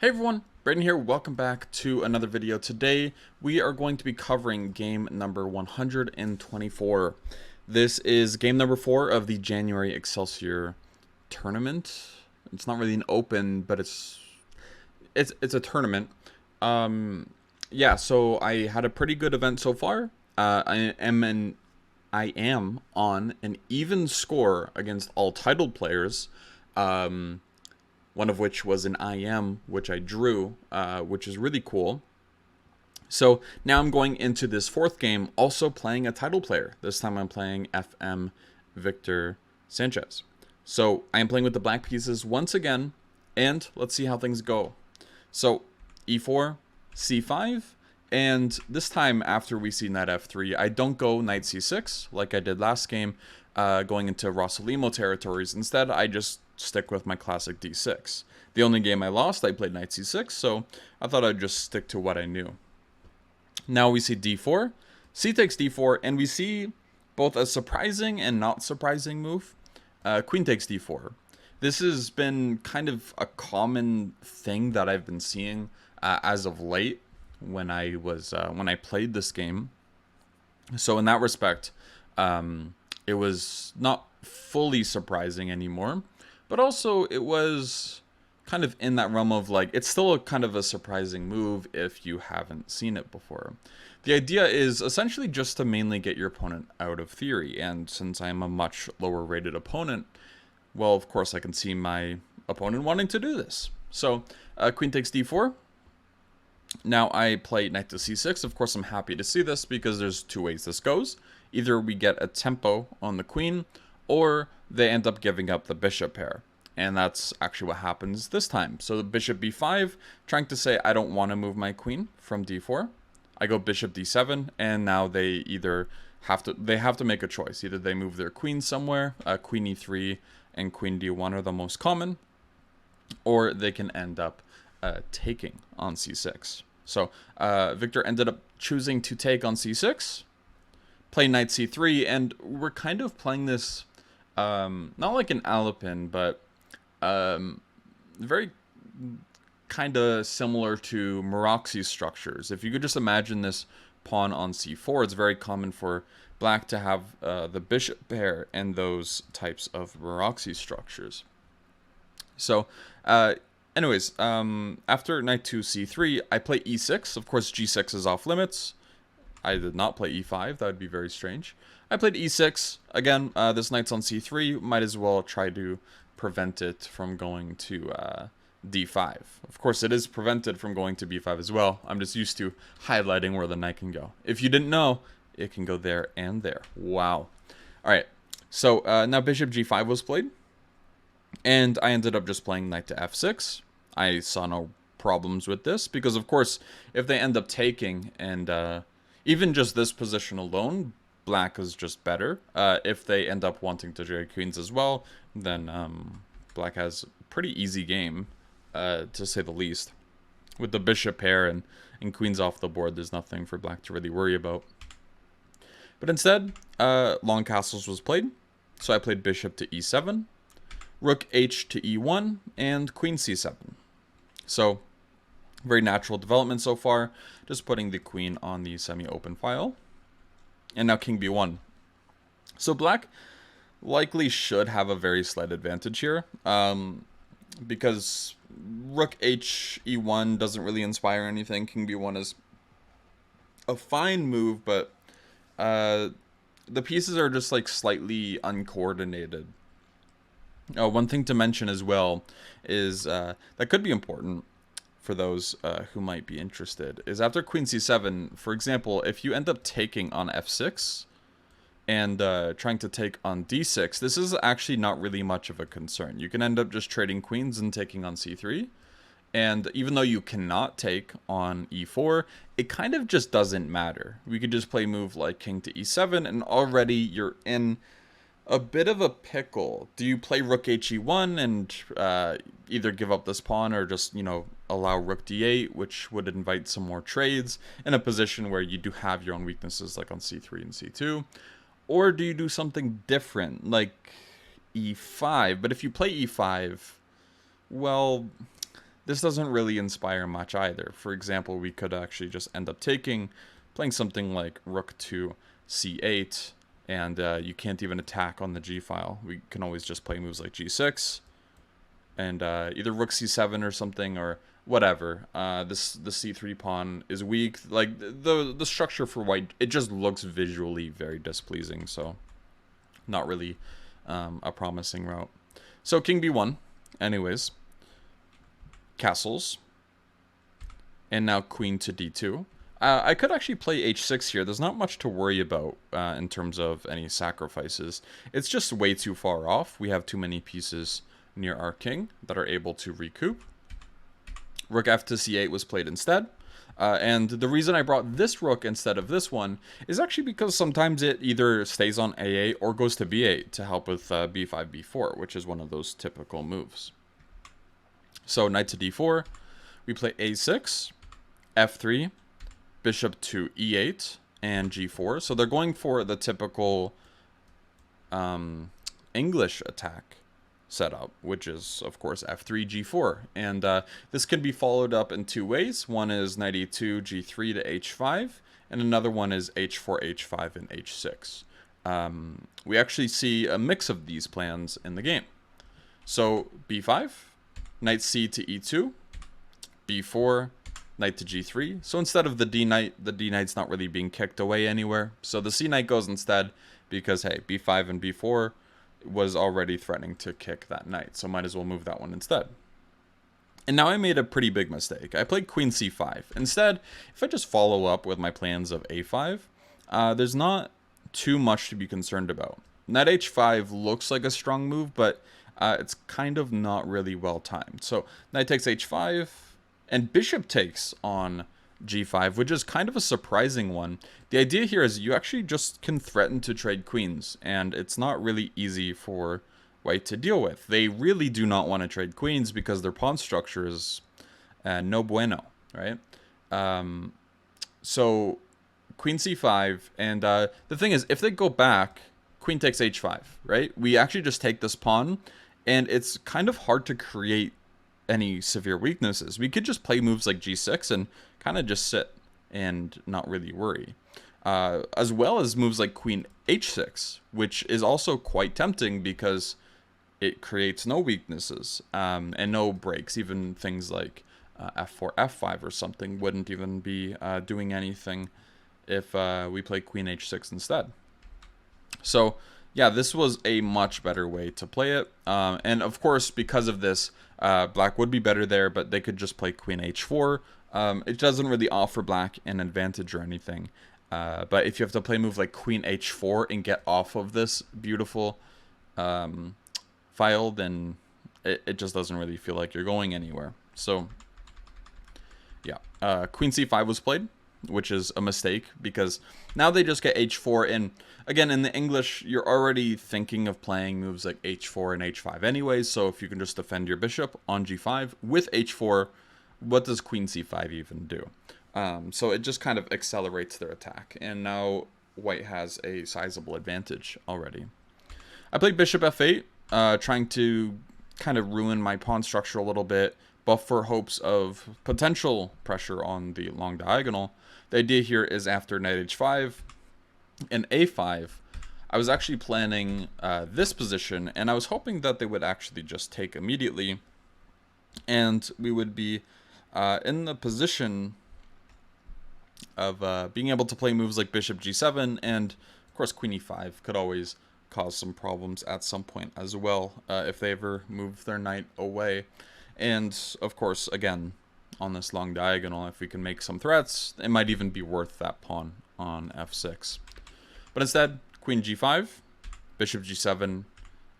Hey everyone, Brayden here, welcome back to another video. Today we are going to be covering game number 124. This is game number 4 of the January Excelsior tournament. It's not really an open, but it's a tournament. Yeah, so I had a pretty good event so far. I am on an even score against all titled players. One of which was an IM, which I drew, which is really cool. So now I'm going into this fourth game, also playing a title player. This time I'm playing FM Victor Sanchez. So I am playing with the black pieces once again, and let's see how things go. So e4, c5, and this time after we see knight f3, I don't go knight c6 like I did last game, going into Rossolimo territories. Instead, I just stick with my classic d6. The only game I lost, I played knight c6, so I thought I'd just stick to what I knew. Now we see d4, c takes d4, and we see both a surprising and not surprising move. Queen takes d4. This has been kind of a common thing that I've been seeing as of late when I played this game. So in that respect, it was not fully surprising anymore. But also, it was kind of in that realm of, like, it's still a kind of a surprising move if you haven't seen it before. The idea is essentially just to mainly get your opponent out of theory. And since I am a much lower rated opponent, well, of course, I can see my opponent wanting to do this. So, queen takes d4. Now I play knight to c6. Of course, I'm happy to see this because there's two ways this goes. Either we get a tempo on the queen, or they end up giving up the bishop pair. And that's actually what happens this time. So the bishop b5, trying to say I don't want to move my queen from d4. I go bishop d7, and now they either have to make a choice. Either they move their queen somewhere, queen e3 and queen d1 are the most common, or they can end up taking on c6. So Victor ended up choosing to take on c6, play knight c3, and we're kind of playing this not like an Alapin, but very kind of similar to Maroczy structures. If you could just imagine this pawn on c4, it's very common for black to have the bishop pair and those types of Maroczy structures. So anyways, after knight to c3, I play e6. Of course, g6 is off limits. I did not play e5. That would be very strange. I played e6. Again, this knight's on c3. Might as well try to prevent it from going to d5. Of course, it is prevented from going to b5 as well. I'm just used to highlighting where the knight can go. If you didn't know, it can go there and there. Wow. All right. So now bishop g5 was played. And I ended up just playing knight to f6. I saw no problems with this because, of course, if they end up taking and even just this position alone, black is just better. If they end up wanting to trade queens as well, then black has a pretty easy game, to say the least. With the bishop pair and queens off the board, there's nothing for black to really worry about. But instead, long castles was played. So I played bishop to e7, rook h to e1, and queen c7. So very natural development so far. Just putting the queen on the semi-open file. And now king b1. So black likely should have a very slight advantage here. Because rook h e1 doesn't really inspire anything. King b1 is a fine move, but the pieces are just like slightly uncoordinated. One thing to mention as well is that could be important for those who might be interested, is after queen c7, for example, if you end up taking on f6 and trying to take on d6, this is actually not really much of a concern. You can end up just trading queens and taking on c3, and even though you cannot take on e4, it kind of just doesn't matter. We could just play a move like king to e7, and already you're in a bit of a pickle. Do you play rook he1 and either give up this pawn or just, allow rook d8, which would invite some more trades in a position where you do have your own weaknesses like on c3 and c2? Or do you do something different like e5? But if you play e5, well, this doesn't really inspire much either. For example, we could actually just end up playing something like rook to c8, and you can't even attack on the g file. We can always just play moves like g6, and either rook c7 or something, or whatever. The c3 pawn is weak. Like, the structure for white, it just looks visually very displeasing, so not really a promising route. So king b1, anyways. Castles. And now queen to d2. I could actually play h6 here. There's not much to worry about in terms of any sacrifices. It's just way too far off. We have too many pieces near our king that are able to recoup. Rook f to c8 was played instead. And the reason I brought this rook instead of this one is actually because sometimes it either stays on a8 or goes to b8 to help with b5, b4, which is one of those typical moves. So knight to d4, we play a6, f3, bishop to e8, and g4. So they're going for the typical English attack setup, which is, of course, f3, g4. And this can be followed up in two ways. One is knight e2, g3 to h5, and another one is h4, h5, and h6. We actually see a mix of these plans in the game. So b5, knight c to e2, b4, knight to g3. So instead of the d-knight's not really being kicked away anywhere. So the c-knight goes instead because, hey, b5 and b4 was already threatening to kick that knight, so might as well move that one instead. And now I made a pretty big mistake. I played queen c5. Instead, if I just follow up with my plans of a5, there's not too much to be concerned about. Knight h5 looks like a strong move, but it's kind of not really well timed. So knight takes h5, and bishop takes on g5, which is kind of a surprising one. The idea here is you actually just can threaten to trade queens, and it's not really easy for white to deal with. They really do not want to trade queens because their pawn structure is no bueno, right? So queen c5, and the thing is, if they go back, queen takes h5, right? We actually just take this pawn, and it's kind of hard to create any severe weaknesses. We could just play moves like g6 and kind of just sit and not really worry. As well as moves like queen h6, which is also quite tempting because it creates no weaknesses and no breaks. Even things like f4, f5 or something wouldn't even be doing anything if we play queen h6 instead. So yeah, this was a much better way to play it. And of course, because of this, black would be better there, but they could just play queen h4. It doesn't really offer black an advantage or anything. But if you have to play a move like queen h4 and get off of this beautiful file, then it just doesn't really feel like you're going anywhere. So yeah, queen c5 was played, which is a mistake because now they just get h4. And again, in the English, you're already thinking of playing moves like h4 and h5 anyways. So if you can just defend your bishop on g5 with h4, what does queen c5 even do? So it just kind of accelerates their attack. And now white has a sizable advantage already. I played bishop f8, trying to kind of ruin my pawn structure a little bit, but for hopes of potential pressure on the long diagonal. The idea here is after knight h5 and a5, I was actually planning this position, and I was hoping that they would actually just take immediately, and we would be in the position of being able to play moves like bishop g7, and of course queen e5 could always cause some problems at some point as well if they ever move their knight away. And of course, again, on this long diagonal, if we can make some threats, it might even be worth that pawn on f6. But instead, queen g5, bishop g7,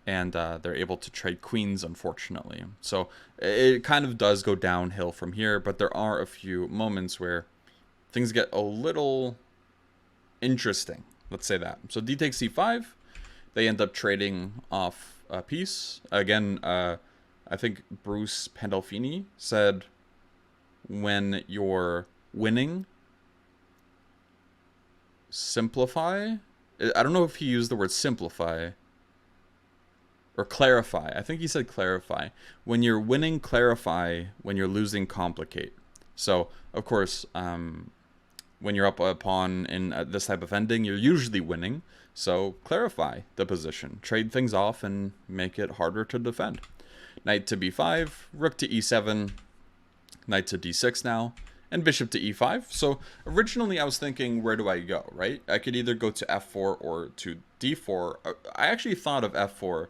and they're able to trade queens, unfortunately. So it kind of does go downhill from here, but there are a few moments where things get a little interesting, let's say that. So d takes c5, they end up trading off a piece. Again, I think Bruce Pandolfini said, when you're winning, simplify. I don't know if he used the word simplify. or clarify. I think he said clarify. When you're winning, clarify. When you're losing, complicate. So, of course, when you're up a pawn in this type of ending, you're usually winning. So, clarify the position. Trade things off and make it harder to defend. Knight to b5, rook to e7, knight to d6 now, and bishop to e5. So originally I was thinking, where do I go, right? I could either go to f4 or to d4. I actually thought of f4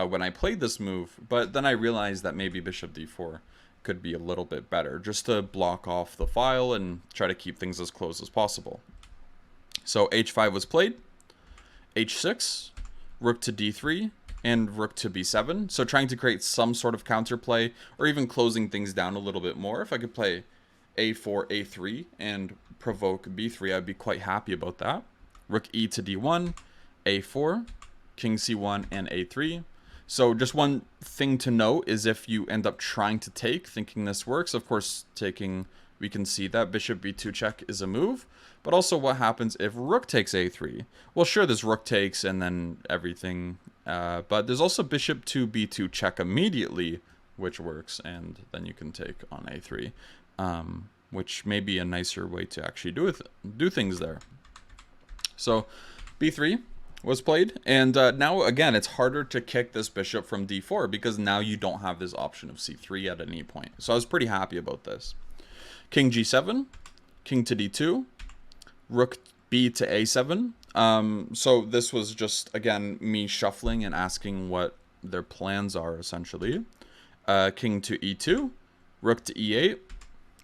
when I played this move, but then I realized that maybe bishop d4 could be a little bit better, just to block off the file and try to keep things as close as possible. So h5 was played, h6, rook to d3, and rook to b7. So trying to create some sort of counterplay, or even closing things down a little bit more. If I could play a4, a3, and provoke b3, I'd be quite happy about that. Rook e to d1, a4, king c1, and a3. So just one thing to note is if you end up trying to take, thinking this works, of course, taking, we can see that bishop b2 check is a move. But also what happens if rook takes a3? Well, sure, there's rook takes and then everything. But there's also bishop to b2 check immediately, which works. And then you can take on a3, which may be a nicer way to actually do things there. So b3 was played. And now, again, it's harder to kick this bishop from d4 because now you don't have this option of c3 at any point. So I was pretty happy about this. King g7, king to d2, rook b to a7. So this was just, again, me shuffling and asking what their plans are, essentially. King to e2, rook to e8,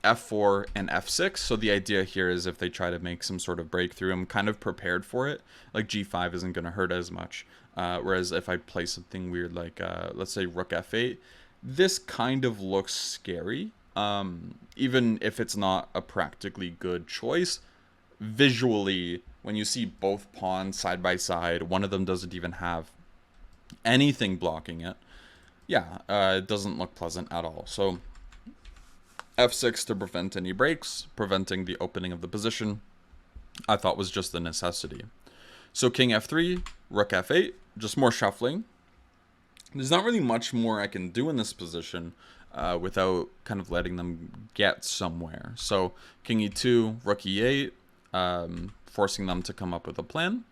f4, and f6. So the idea here is if they try to make some sort of breakthrough, I'm kind of prepared for it. Like g5 isn't going to hurt as much. Whereas if I play something weird like, let's say, rook f8, this kind of looks scary. Even if it's not a practically good choice. Visually, when you see both pawns side by side, one of them doesn't even have anything blocking it. Yeah, it doesn't look pleasant at all. So f6 to prevent any breaks, preventing the opening of the position, I thought was just a necessity. So king f3, rook f8, just more shuffling. There's not really much more I can do in this position without kind of letting them get somewhere. So king e2, rook e8, forcing them to come up with a plan.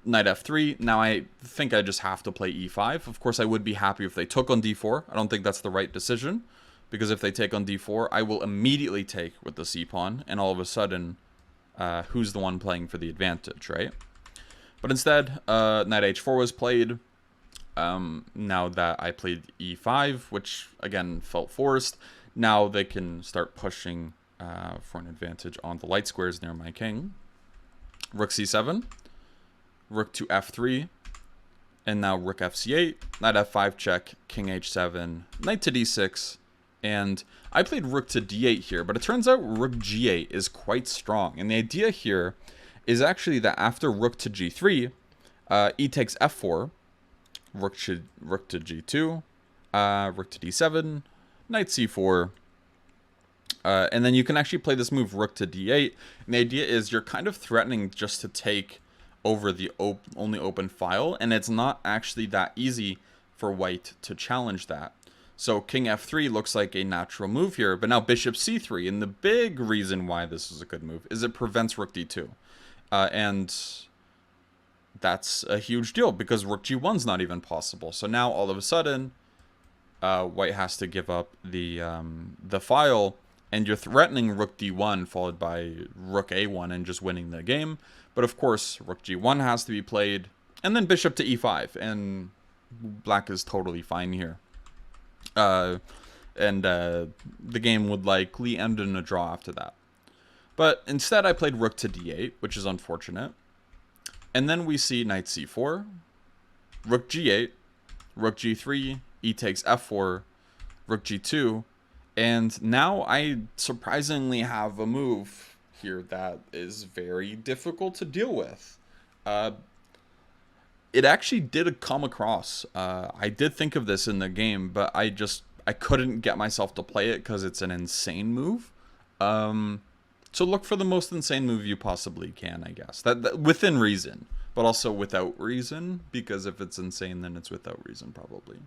Knight f3. Now I think I just have to play e5. Of course, I would be happy if they took on d4. I don't think that's the right decision, because if they take on d4, I will immediately take with the c-pawn, and all of a sudden, who's the one playing for the advantage, right? But instead, knight h4 was played. Now that I played e5, which again felt forced, now they can start pushing for an advantage on the light squares near my king. Rook c7, rook to f3, and now rook fc8, knight f5 check, king h7, knight to d6, and I played rook to d8 here, but it turns out rook g8 is quite strong. And the idea here is actually that after rook to g3, e takes f4, rook to g2, rook to d7, knight c4, and then you can actually play this move rook to d8. And the idea is you're kind of threatening just to take over the only open file, and it's not actually that easy for white to challenge that. So king f3 looks like a natural move here, but now bishop c3, and the big reason why this is a good move is it prevents rook d2. And that's a huge deal because rook g1's not even possible. So now all of a sudden, white has to give up the file, and you're threatening rook d1 followed by rook a1 and just winning the game. But of course, rook g1 has to be played, and then bishop to e5, and black is totally fine here. The game would likely end in a draw after that. But instead, I played rook to d8, which is unfortunate. And then we see knight c4, rook g8, rook g3, e takes f4, rook g2, and now I surprisingly have a move here that is very difficult to deal with. It actually did come across. I did think of this in the game, but I couldn't get myself to play it because it's an insane move. So look for the most insane move you possibly can, I guess. That within reason. but also without reason, because if it's insane, then it's without reason probably.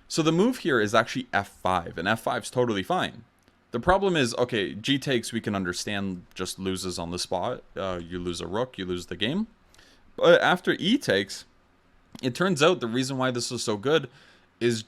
So the move here is actually f5, and f5 is totally fine. The problem is, okay, g takes we can understand just loses on the spot. You lose a rook, you lose the game. But after e takes, it turns out the reason why this is so good is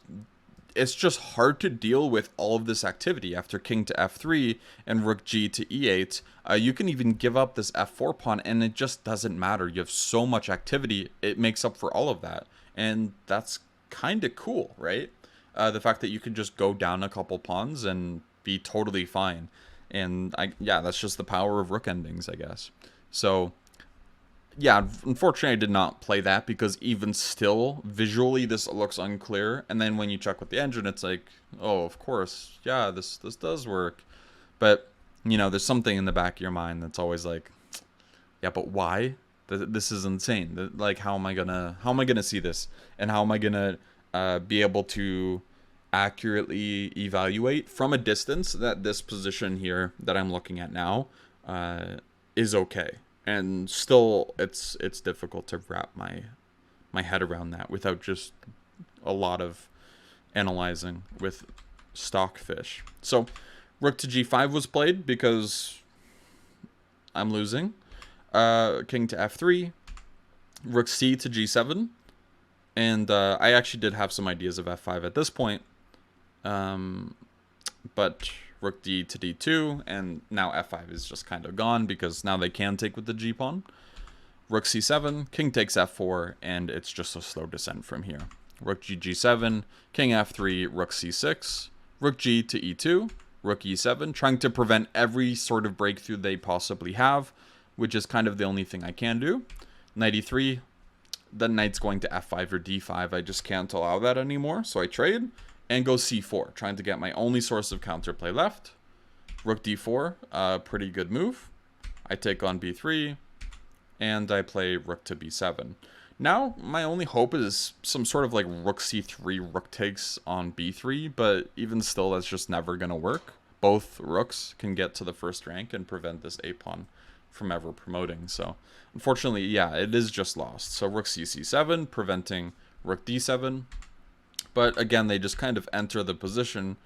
it's just hard to deal with all of this activity. After king to f3 and rook g to e8, you can even give up this f4 pawn, and it just doesn't matter. You have so much activity, it makes up for all of that. And that's kind of cool, right? The fact that you can just go down a couple pawns and be totally fine. And yeah, that's just the power of rook endings, I guess. So yeah, unfortunately I did not play that, because even still, visually this looks unclear. And then when you check with the engine, it's like, oh, of course, yeah, this does work. But, you know, there's something in the back of your mind that's always like, yeah, but why? This is insane. Like, how am I gonna see this? And how am I gonna be able to accurately evaluate from a distance that this position here that I'm looking at now is okay? And still, it's difficult to wrap my head around that without just a lot of analyzing with stockfish. So, rook to g5 was played because I'm losing. King to f3, rook c to g7, and I actually did have some ideas of f5 at this point, but rook d to d2, and now f5 is just kind of gone because now they can take with the g pawn. Rook c7, king takes f4, and it's just a slow descent from here. Rook g g7, king f3, rook c6, rook g to e2, rook e7, trying to prevent every sort of breakthrough they possibly have, which is kind of the only thing I can do. Knight e3, then knight's going to f5 or d5. I just can't allow that anymore, so I trade and go c4, trying to get my only source of counterplay left. Rook d4, pretty good move. I take on b3, and I play rook to b7. Now, my only hope is some sort of like rook c3, rook takes on b3, but even still, that's just never going to work. Both rooks can get to the first rank and prevent this a-pawn from ever promoting. So, unfortunately, yeah, it is just lost. So, rook c7, preventing rook d7. But again, they just kind of enter the position.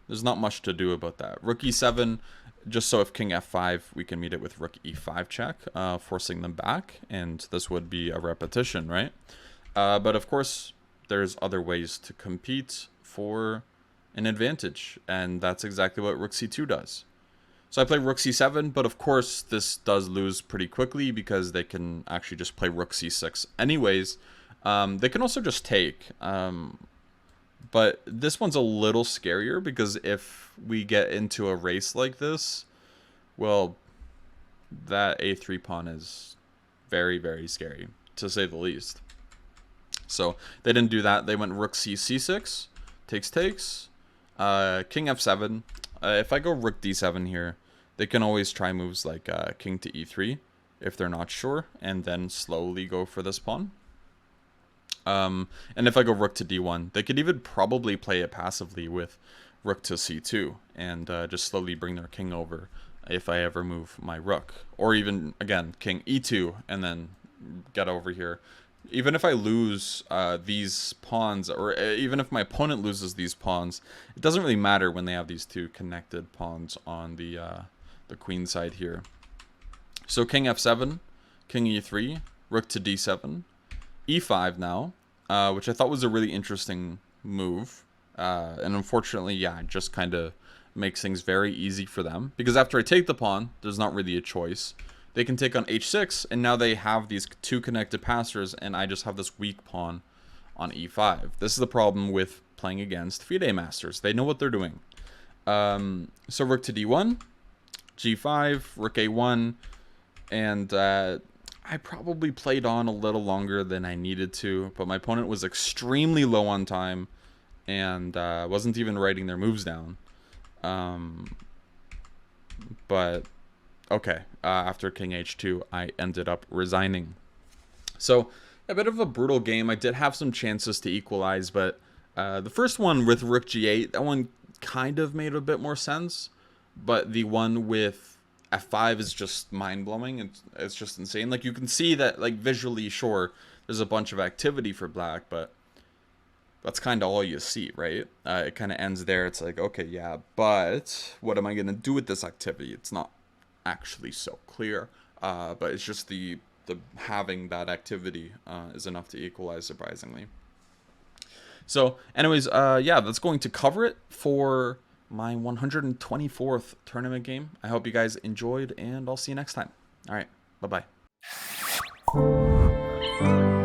There's not much to do about that. Rook e7, just so if king f5, we can meet it with rook e5 check, forcing them back. And this would be a repetition, right? But of course, there's other ways to compete for an advantage. And that's exactly what rook c2 does. So I play rook c7, but of course, this does lose pretty quickly because they can actually just play rook c6 anyways. They can also just take. But this one's a little scarier because if we get into a race like this, well, that a3 pawn is very, very scary, to say the least. So they didn't do that. They went rook c6, takes, king f7. If I go rook d7 here, they can always try moves like king to e3 if they're not sure, and then slowly go for this pawn. And if I go rook to d1, they could even probably play it passively with rook to c2 and just slowly bring their king over if I ever move my rook. Or even, again, king e2 and then get over here. Even if I lose these pawns, or even if my opponent loses these pawns, it doesn't really matter when they have these two connected pawns on the queen side here. So king f7, king e3, rook to d7, e5 now, which I thought was a really interesting move. And unfortunately, yeah, it just kind of makes things very easy for them. Because after I take the pawn, there's not really a choice. They can take on h6, and now they have these two connected passers, and I just have this weak pawn on e5. This is the problem with playing against FIDE masters. They know what they're doing. So rook to d1, g5, rook a1, and I probably played on a little longer than I needed to, but my opponent was extremely low on time and wasn't even writing their moves down. But okay, after king h2, I ended up resigning. So a bit of a brutal game. I did have some chances to equalize, but the first one with rook g8, that one kind of made a bit more sense. But the one with F5 is just mind-blowing. It's just insane. Like, you can see that, like, visually, sure, there's a bunch of activity for black, but that's kind of all you see, right? It kind of ends there. It's like, okay, yeah, but what am I going to do with this activity? It's not actually so clear, but it's just the having that activity is enough to equalize, surprisingly. So, anyways, yeah, that's going to cover it for my 124th tournament game. I hope you guys enjoyed, and I'll see you next time. All right, bye bye.